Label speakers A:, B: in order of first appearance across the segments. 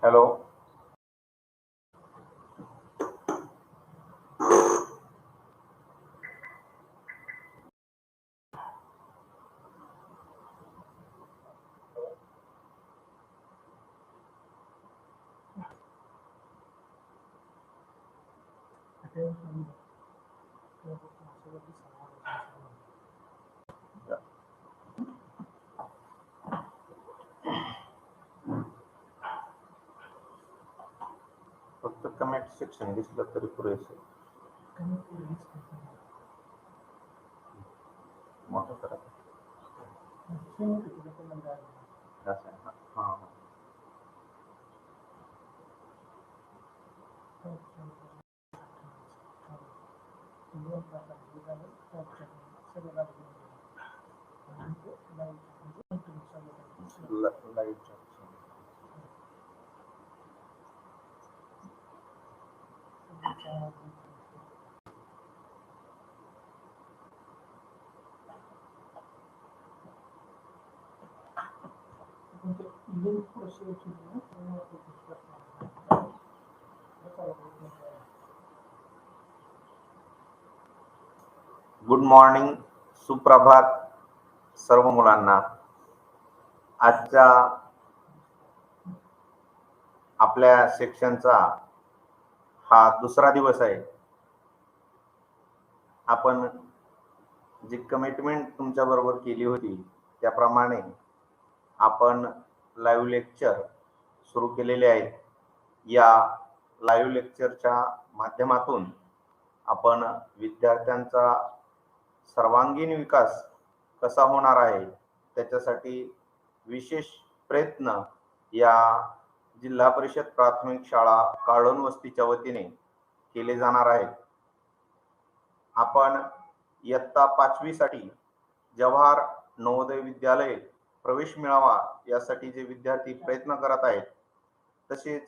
A: Hello. फक्त comment section दिसलं तरी पुरेसे. मोठं करा. असं आहे ना. हां. लाईट गुड मॉर्निंग, सुप्रभात सर्व मुलांना. आजच्या आपल्या सेक्शनचा हा दुसरा दिवस आहे. आपण जी कमिटमेंट तुमच्या बरोबर केली होती त्याप्रमाणे आपण लाईव्ह लेक्चर सुरू केलेले आहेत. या लाईव्ह लेक्चरच्या माध्यमातून आपण विद्यार्थ्यांचा सर्वांगीण विकास कसा होणार आहे त्याच्यासाठी विशेष प्रयत्न या जिल्हा परिषद प्राथमिक शाळा काळोन वस्तीच्या वतीने केले जाणार आहेत. आपण इयत्ता 5वी साठी जवाहर नवोदय विद्यालय प्रवेश मिळावा यासाठी जे विद्यार्थी प्रयत्न करत आहेत, तसेच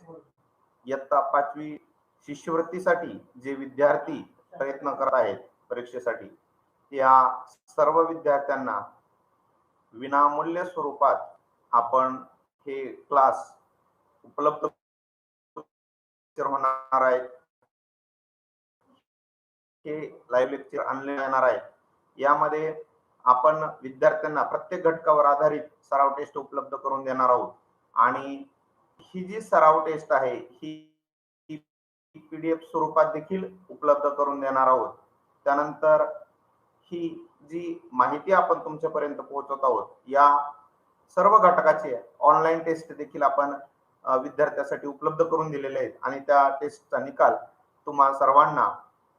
A: इयत्ता 5वी शिष्यवृत्तीसाठी जे विद्यार्थी प्रयत्न करत आहेत परीक्षेसाठी, त्या सर्व विद्यार्थ्यांना विनामूल्य स्वरूपात आपण हे क्लास उपलब्ध होणार आहेत. हे लाईव्ह लेक्चर आणले जाणार आहे. यामध्ये आपण विद्यार्थ्यांना प्रत्येक घटकावर आधारित सराव टेस्ट उपलब्ध करून देणार आहोत आणि ही जी सराव टेस्ट आहे ही PDF स्वरूपात देखील उपलब्ध करून देणार आहोत. त्यानंतर ही जी माहिती आपण तुमच्यापर्यंत पोहोचवत आहोत, या सर्व घटकाचे ऑनलाईन टेस्ट देखील आपण विद्यार्थ्यांसाठी उपलब्ध करून दिलेले आहेत आणि त्या टेस्टचा निकाल तुम्हा सर्वांना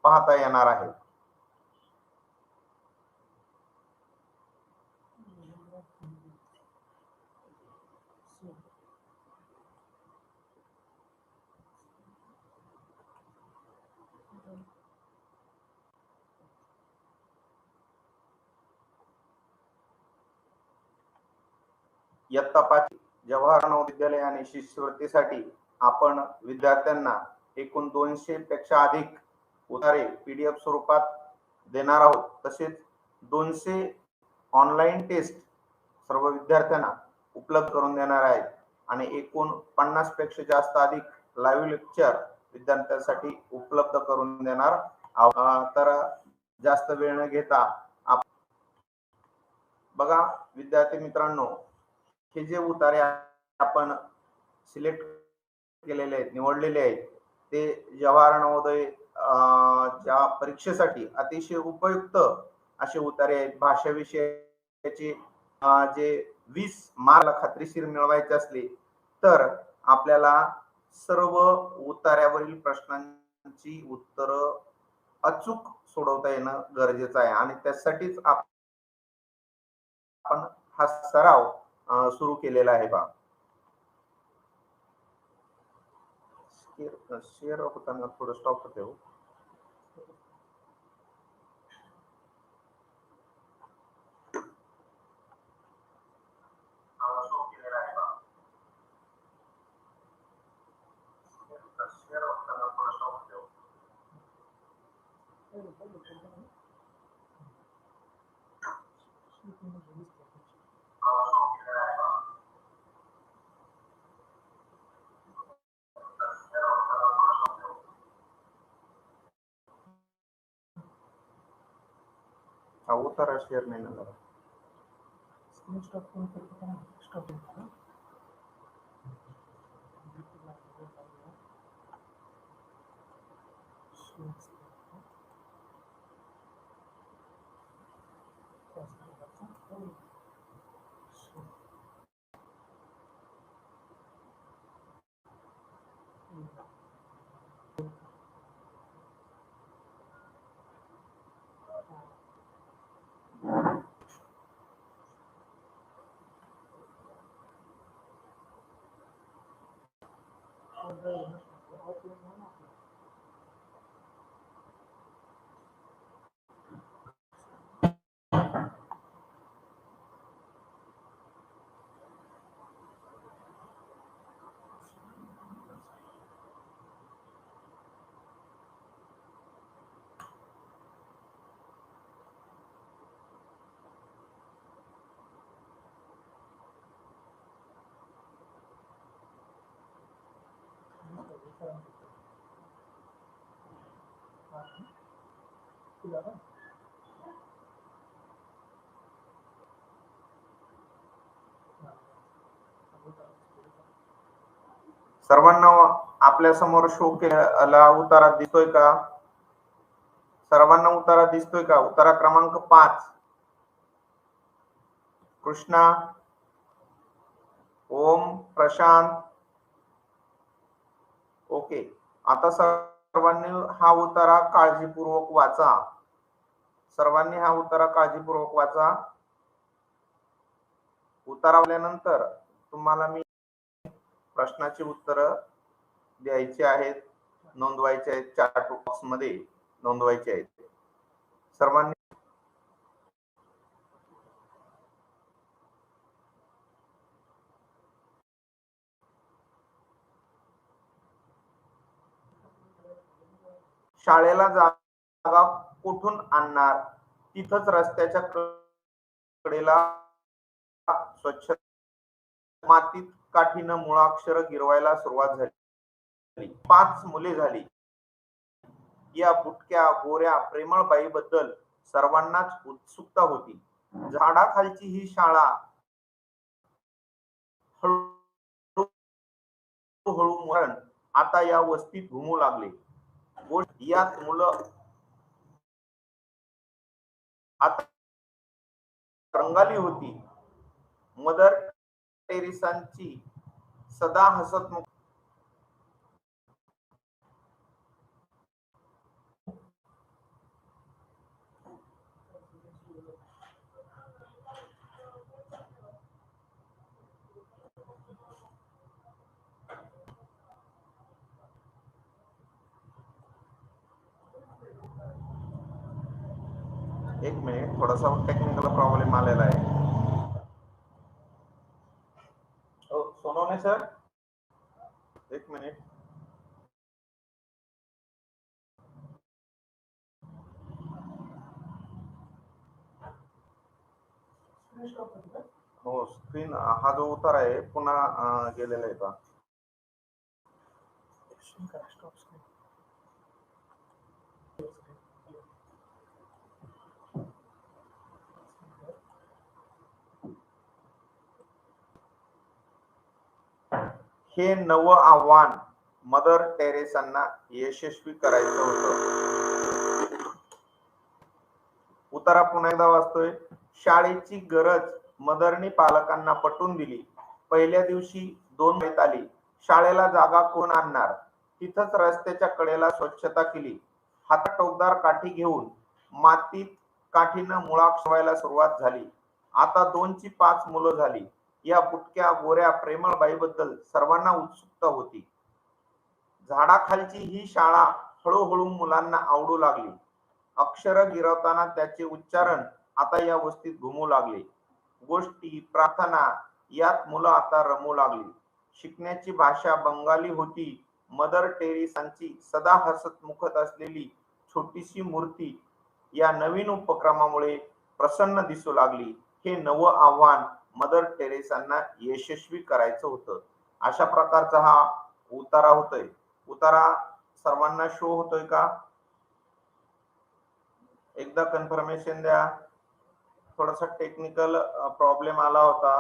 A: पाहता येणार आहे. इयत्ता 5 जवाहर नवोदय विद्यालय आणि शिष्यवृत्तीसाठी आपण विद्यार्थ्यांना एकूण 200 पेक्षा अधिक उतारे PDF स्वरूपात देणार आहोत. तसेच 200 ऑनलाईन टेस्ट सर्व विद्यार्थ्यांना उपलब्ध करून देणार आहेत आणि एकूण 50 पेक्षा जास्त अधिक लाईव्ह लेक्चर विद्यार्थ्यांसाठी उपलब्ध करून देणार आहोत. तर जास्त वेळ न घेता बघा विद्यार्थी मित्रांनो, हे जे उतारे आपण सिलेक्ट केलेले आहेत, निवडलेले आहेत, ते जवाहर नवोदय ज्या परीक्षेसाठी अतिशय उपयुक्त असे उतारे आहेत. भाषा विषयाचे जे 20 मार्क खात्रीशीर मिळवायचे असले तर आपल्याला सर्व उतार्यावरील प्रश्नांची उत्तरं अचूक सोडवता येणं गरजेचं आहे आणि त्यासाठीच आपण हा सराव सुरू केलेला आहे. बा शेअर होताना थोडं स्टॉप होते हो. हा उतारा शेअर नाही ना. सर्वांना आपल्या समोर शो केलेला उतारा दिसतोय का? सर्वांना उतारा दिसतोय का? उतारा क्रमांक 5 कृष्णा, ओम, प्रशांत. ओके. आता सर्वांनी हा उतारा काळजीपूर्वक वाचा. सर्वांनी हा उतारा काळजीपूर्वक वाचा. उतारा वाचल्यानंतर तुम्हाला मी प्रश्नाची उत्तर द्यायची आहेत, नोंदवायचे आहेत, चॅट बॉक्स मध्ये नोंदवायचे आहेत. सर्वांनी शाळेला जागा कुठून आणणार? तिथंच रस्त्याच्या कडेला स्वच्छ मातीत काठीनं मुळाक्षर गिरवायला सुरुवात झाली. 5 मुले झाली. या बुटक्या गोऱ्या प्रेमळ बाईबद्दल सर्वांनाच उत्सुकता होती. झाडाखालची ही शाळा हळूहळू मरण आता या वस्तीत घुमू लागले. यात मुलं आता रंगाली होती. मदर टेरेसांची सदा हसतमुख एक मिनिट, थोडासा टेक्निकल प्रॉब्लेम आलेला आहे. सोनवणे सर, एक मिनिट. हो, स्क्रीन हा जो उतार आहे पुन्हा गेलेला आहे का? हे नवं आव्हान मदर टेरेसांना यशस्वी करायचं होतं. उतारा पुन्हा एकदा वाचतोय. शाळेची गरज मदरनी पालकांना पटवून दिली. पहिल्या दिवशी 2 वेळेत आली. शाळेला जागा कोण आणणार? तिथंच रस्त्याच्या कडेला स्वच्छता केली. हातात टोकदार काठी घेऊन मातीत काठीनं मुळाक्षर व्हायला सुरुवात झाली. आता 2ची 5 मुलं झाली. या बुटक्या गोऱ्या प्रेमळ बाईबद्दल सर्वांना उत्सुकता होती. झाडाखालची ही शाळा हळूहळू मुलांना आवडू लागली. अक्षर गिरवताना त्याचे उच्चारण आता या वस्तीत घुमू लागले. गोष्टी, प्रार्थना यात मुलं आता रमू लागली. शिकण्याची भाषा बंगाली होती. मदर टेरेसांची सदा हसतमुखत असलेली छोटीशी मूर्ती या नवीन उपक्रमामुळे प्रसन्न दिसू लागली. हे नवं आव्हान मदर टेरेसांना यशस्वी करायचं होतं. अशा प्रकारचा हा उतारा होतोय. उतारा सर्वांना शो होतोय का? एकदा कन्फर्मेशन द्या. थोडासा टेक्निकल प्रॉब्लेम आला होता.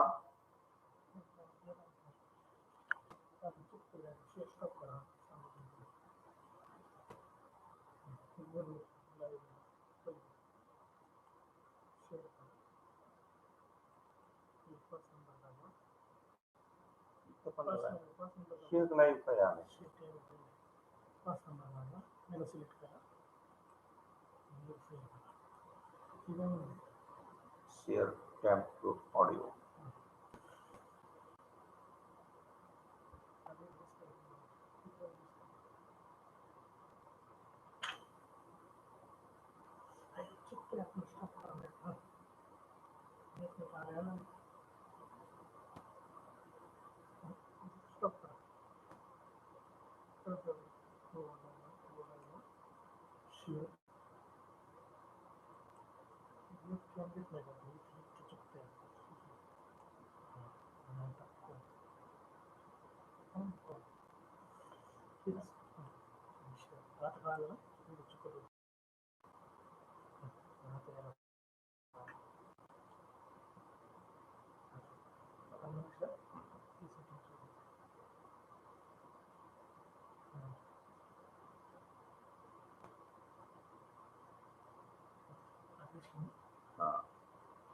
A: शेअर लाईव्ह काय आहे? Share cap audio.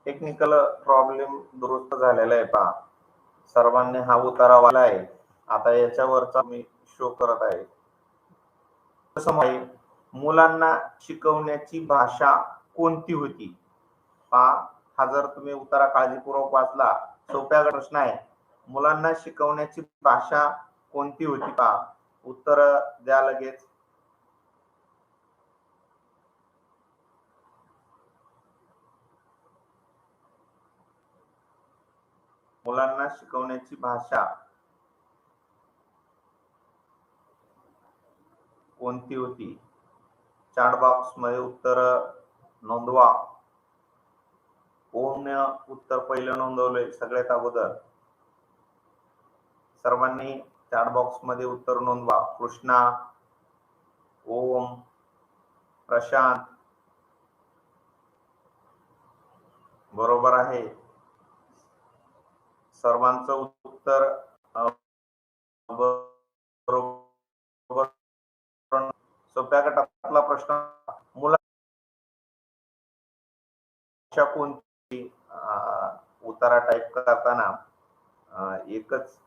A: Technical problem दुरुस्त झालेला आहे पहा. सर्वांनी हा उतारा वाला आहे. आता याच्यावरचा मी शो करत आहे. मुलांना शिकवण्याची भाषा कोणती होती? पहा, हा जर तुम्ही उतारा काळजीपूर्वक वाचला, सोप्या प्रश्न आहे. मुलांना शिकवण्याची भाषा कोणती होती? पहा, उत्तर द्या लगेच. मुलांना शिकवण्याची भाषा कोणती होती? चॅट बॉक्स मध्ये उत्तर नोंदवा. ओमने उत्तर पहिलं नोंदवलंय सगळ्यात अगोदर. सर्वांनी चॅट बॉक्स मध्ये उत्तर नोंदवा. कृष्णा, ओम, प्रशांत बरोबर आहे. सर्वांचं उत्तर बरोबर. सोप्या गटातला प्रश्न, मुलांना कोणती उतारा टाईप करताना एकच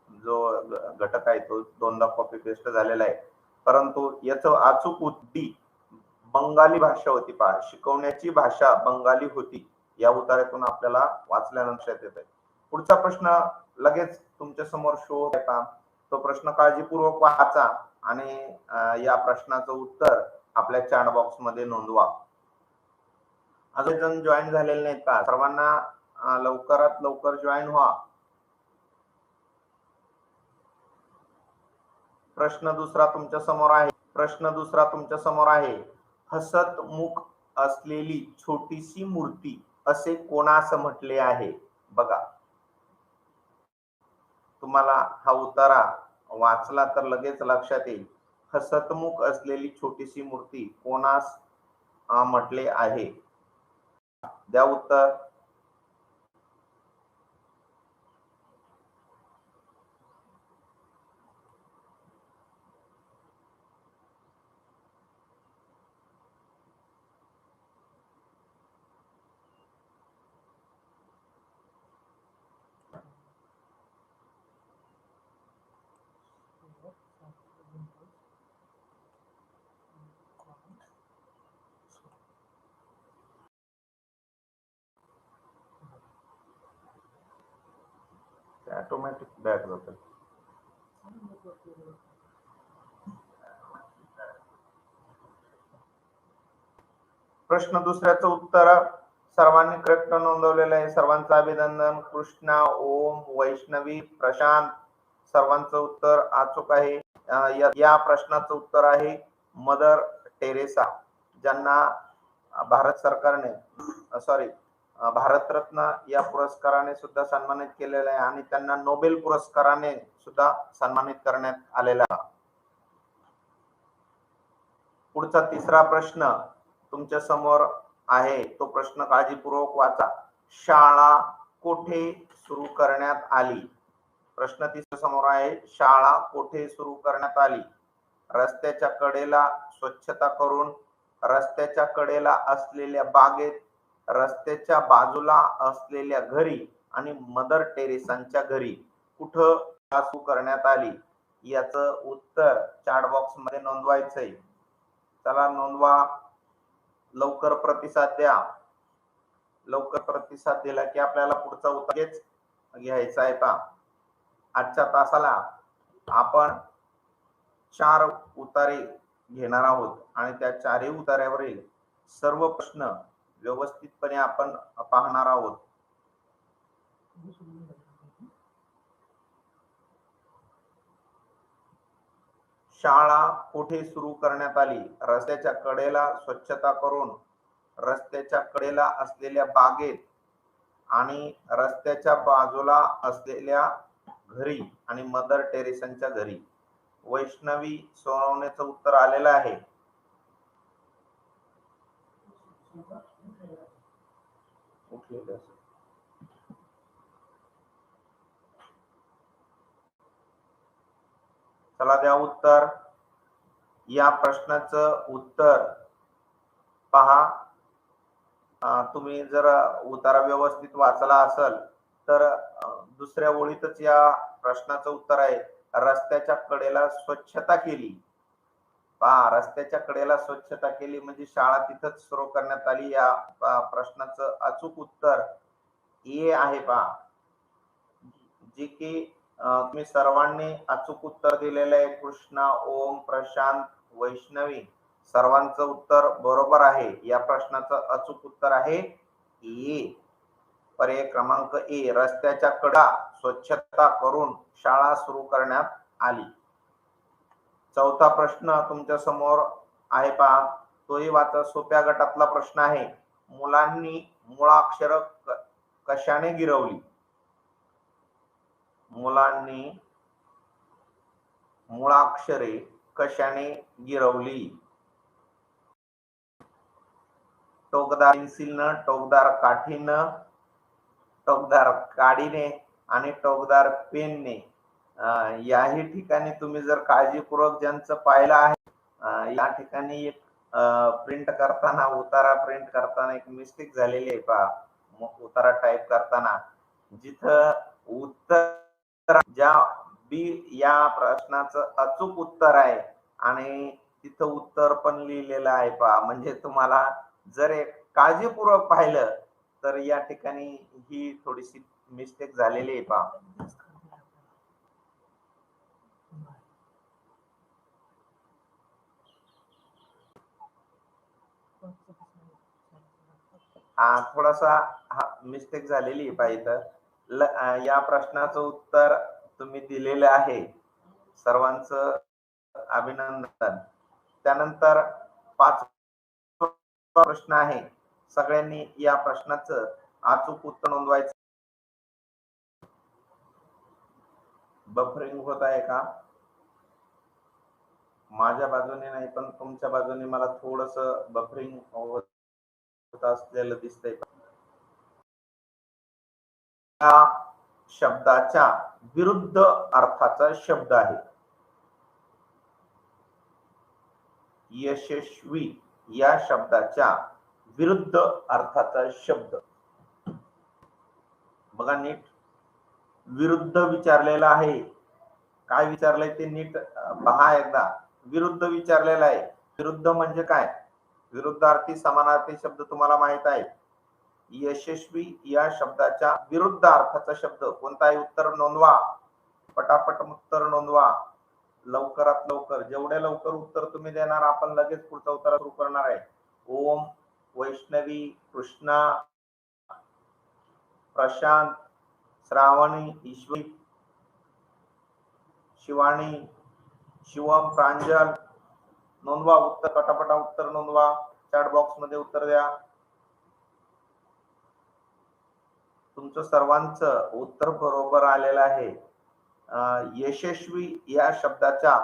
A: जो घटक आहे तो दोनदा कॉपी पेस्ट झालेला आहे, परंतु याचं अचूक उत्तर बंगाली भाषा होती. पहा, शिकवण्याची भाषा बंगाली होती. या उतार्यातून आपल्याला वाचल्यानंतर येत आहे. पुढचा प्रश्न लगेच तुमच्या समोर शो आहे पहा. तो प्रश्न काळजीपूर्वक वाचा आणि या प्रश्नाचं उत्तर आपल्या चॅट बॉक्स मध्ये नोंदवा. अजून जण जॉईन झालेले नाहीत का? सर्वांना लवकरात लवकर जॉईन व्हा. प्रश्न दुसरा तुमच्या समोर आहे. हसतमुख असलेली छोटीशी मूर्ती असे कोणास म्हटले आहे? बघा, तुम्हाला हा उतारा वाचला तर लगेच लक्षात येईल. हसतमुख असलेली छोटीशी मूर्ती कोणास म्हटले आहे? द्या उत्तर. ऑटोमॅटिक बॅक जातं. प्रश्न दुसऱ्याचं उत्तर सर्वांनी करेक्ट नोंदवलेलं आहे. सर्वांचं अभिनंदन. कृष्णा, ओम, वैष्णवी, प्रशांत सर्वांचं उत्तर अचूक आहे. या प्रश्नाचं उत्तर आहे मदर टेरेसा, ज्यांना भारत सरकारने भारतरत्न या पुरस्काराने सुद्धा सन्मानित केलेलं आहे आणि त्यांना नोबेल पुरस्काराने सुद्धा सन्मानित करण्यात आलेला आहे. पुढचा तिसरा प्रश्न तुमच्या समोर आहे तो प्रश्न काळजीपूर्वक वाचा. शाळा कोठे सुरू करण्यात आली? प्रश्न तिसरा समोर आहे. शाळा कोठे सुरू करण्यात आली? रस्त्याच्या कडेला स्वच्छता करून, रस्त्याच्या कडेला असलेल्या बागेत, रस्त्याच्या बाजूला असलेल्या घरी आणि मदर टेरेसांच्या घरी. कुठं सुरू करण्यात आली? याचं उत्तर चॅट बॉक्स मध्ये नोंदवायचंय. चला नोंदवा, लवकर प्रतिसाद द्या. लवकर प्रतिसाद दिला की आपल्याला पुढचा उत्तर घ्यायचा आहे. पहा, आजच्या तासाला आपण 4 उतारे घेणार आहोत आणि त्या 4ही उतार्यावरील सर्व प्रश्न व्यवस्थितपणे आपण पाहणार आहोत. शाळा कुठे सुरू करण्यात आली? रस्त्याच्या कडेला स्वच्छता करून, रस्त्याच्या कडेला असलेल्या बागेत आणि रस्त्याच्या बाजूला असलेल्या घरी आणि मदर टेरेसांच्या घरी. वैष्णवी सोनवणेचं उत्तर आलेलं आहे. चला द्या उत्तर. या प्रश्नाचं उत्तर पहा. तुम्ही जर उतारा व्यवस्थित वाचला असेल तर दुसऱ्या ओळीतच या प्रश्नाचं उत्तर आहे. रस्त्याच्या कडेला स्वच्छता केली. पहा, रस्त्याच्या कडेला स्वच्छता केली म्हणजे शाळा तिथंच सुरू करण्यात आली. या प्रश्नाचं अचूक उत्तर ए आहे. पहा, जे की तुम्ही सर्वांनी अचूक उत्तर दिलेलं आहे. कृष्णा, ओम, प्रशांत, वैष्णवी सर्वांचं उत्तर बरोबर आहे. या प्रश्नाचं अचूक उत्तर आहे ए, पर्याय क्रमांक ए. रस्त्याच्या कडा स्वच्छता करून शाळा सुरू करण्यात आली. चौथा प्रश्न तुमच्या समोर आहे. पहा, तोही वाचा. सोप्या गटातला प्रश्न आहे. मुलांनी मुळाक्षर कशाने गिरवली? मुलांनी मुळाक्षरे कशाने गिरवली? टोकदार पेन्सिलनं, टोकदार काठीनं, टोकदार काडीने आणि टोकदार पेनने. याही ठिकाणी तुम्ही जर काळजीपूर्वक ज्यांचं पाहिलं आहे, या ठिकाणी एक प्रिंट करताना, उतारा प्रिंट करताना एक मिस्टेक झालेली आहे. पहा, उतारा टाईप करताना जिथं उत्तर ज्या बी या प्रश्नाचं अचूक उत्तर आहे आणि तिथं उत्तर पण लिहिलेलं आहे. पहा, म्हणजे तुम्हाला जर एक काळजीपूर्वक पाहिलं तर या ठिकाणी ही थोडीशी मिस्टेक झालेली आहे. पहा, थोडासा मिस्टेक झालेली आहे. पहा, इथं या प्रश्नाचं उत्तर तुम्ही दिलेलं आहे. सर्वांचं अभिनंदन. त्यानंतर 5 प्रश्न आहे. सगळ्यांनी या प्रश्नाचं अचूक उत्तर नोंदवायचं. बफरिंग होत आहे का? माझ्या बाजूने नाही पण तुमच्या बाजूने मला थोडस बफरिंग होत असलेलं दिसतंय. या शब्दाच्या विरुद्ध अर्थाचा शब्द आहे. यशस्वी या शब्दाच्या विरुद्ध अर्थाचा शब्द. बघा नीट, विरुद्ध विचारलेला आहे. काय विचारलंय ते नीट पहा एकदा. विरुद्ध विचारलेला आहे. विरुद्ध म्हणजे काय? विरुद्धार्थी समानार्थी शब्द तुम्हाला माहित आहे. यशस्वी या शब्दाच्या विरुद्ध अर्थाचा शब्द कोणता आहे? उत्तर नोंदवा, पटापट उत्तर नोंदवा. लवकरात लवकर, जेवढ्या लवकर उत्तर तुम्ही देणार आपण लगेच पुढचा उत्तर सुरू करणार आहे. ओम, वैष्णवी, कृष्णा, प्रशांत, श्रावणी, ईश्वरी, शिवानी, शिवम, प्रांजल, नोंदवा उत्तर. पटापटा उत्तर नोंदवा. चॅट बॉक्स मध्ये उत्तर द्या. तुमचं सर्वांचं उत्तर बरोबर आलेलं आहे. यशस्वी या शब्दाच्या